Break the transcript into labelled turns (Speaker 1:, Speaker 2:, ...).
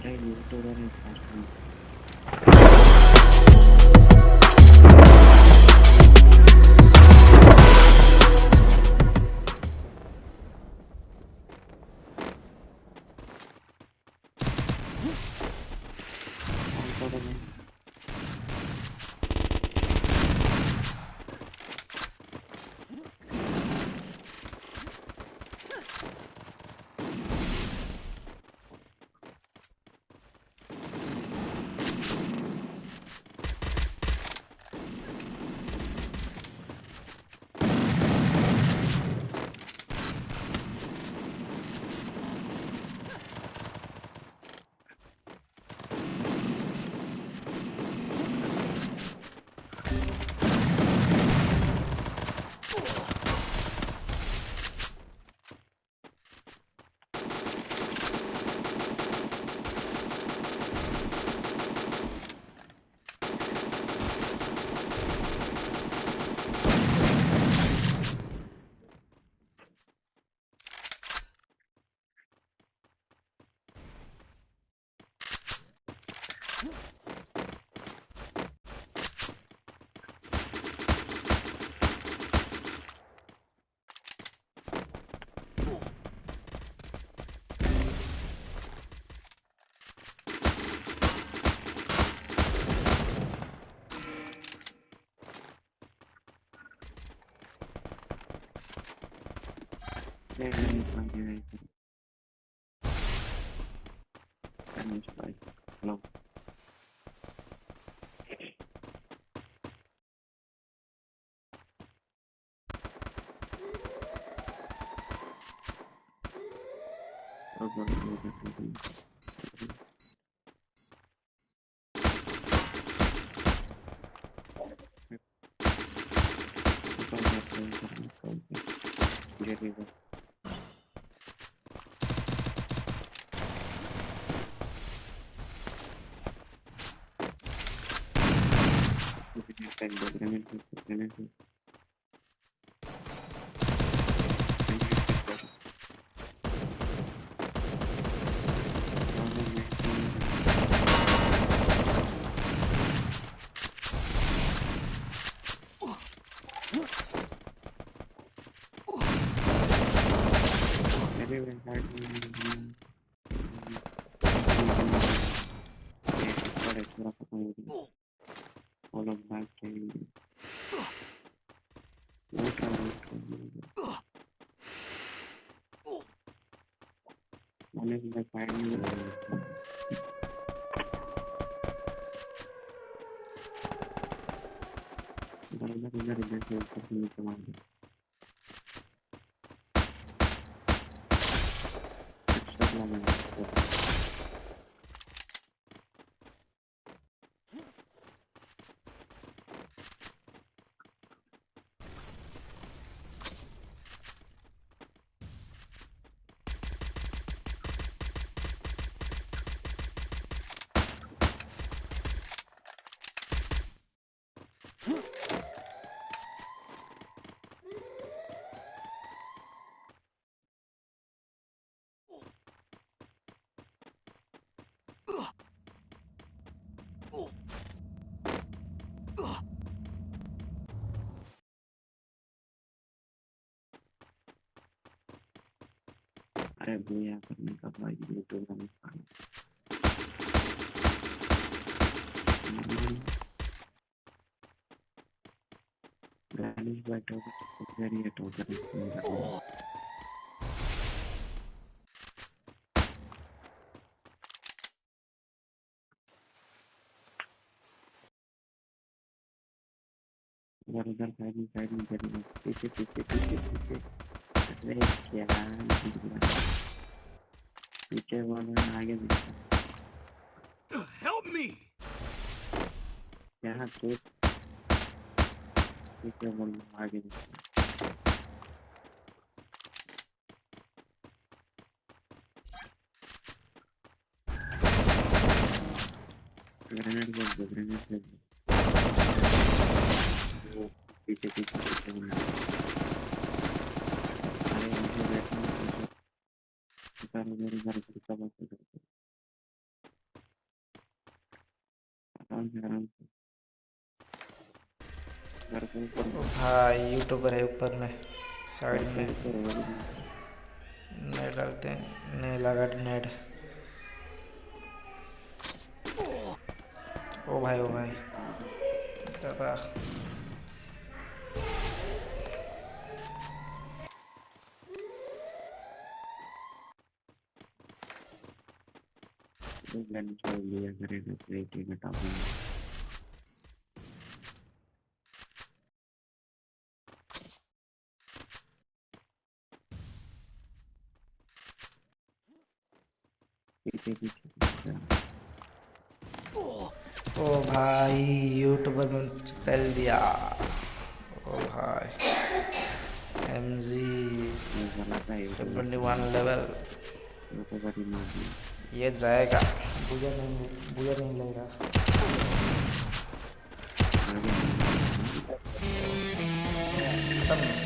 Speaker 1: अरे यूट्यूबर है फास्ट कौन करो मैं hello all of that can what are one is the finding the result of the command. अरे भैया करने का भाई यूट्यूब में गालिश बैठो तो वेरी एट होकर इधर साइड में करेंगे पीछे पीछे पीछे पीछे अरे क्या पीछे वाला आगे
Speaker 2: Help me!
Speaker 1: यहाँ तो पीछे वाला आगे ग्रेनेड बोल दो पीछे पीछे पीछे अरे मुझे बैठना है इधर उधर का बात करते आराम से घर के ऊपर
Speaker 2: भाई यूट्यूबर है ऊपर में साइड
Speaker 1: घर के
Speaker 2: में।
Speaker 1: ऊपर होगा भी
Speaker 2: नेट डालते हैं, नहीं लगा नेट। ओ भाई दादा।
Speaker 1: गन छोड़ लिया करेगा प्लेट ही घटा दूंगा पीछे पीछे पीछे।
Speaker 2: ओ भाई यूट्यूबर में पहल दिया। ओ भाई MG
Speaker 1: ये वाला था ये तो
Speaker 2: 71 लेवल।
Speaker 1: बड़ी मार दी
Speaker 2: ये जाएगा, बुझा नहीं लेगा।
Speaker 1: आगे
Speaker 2: खत्म।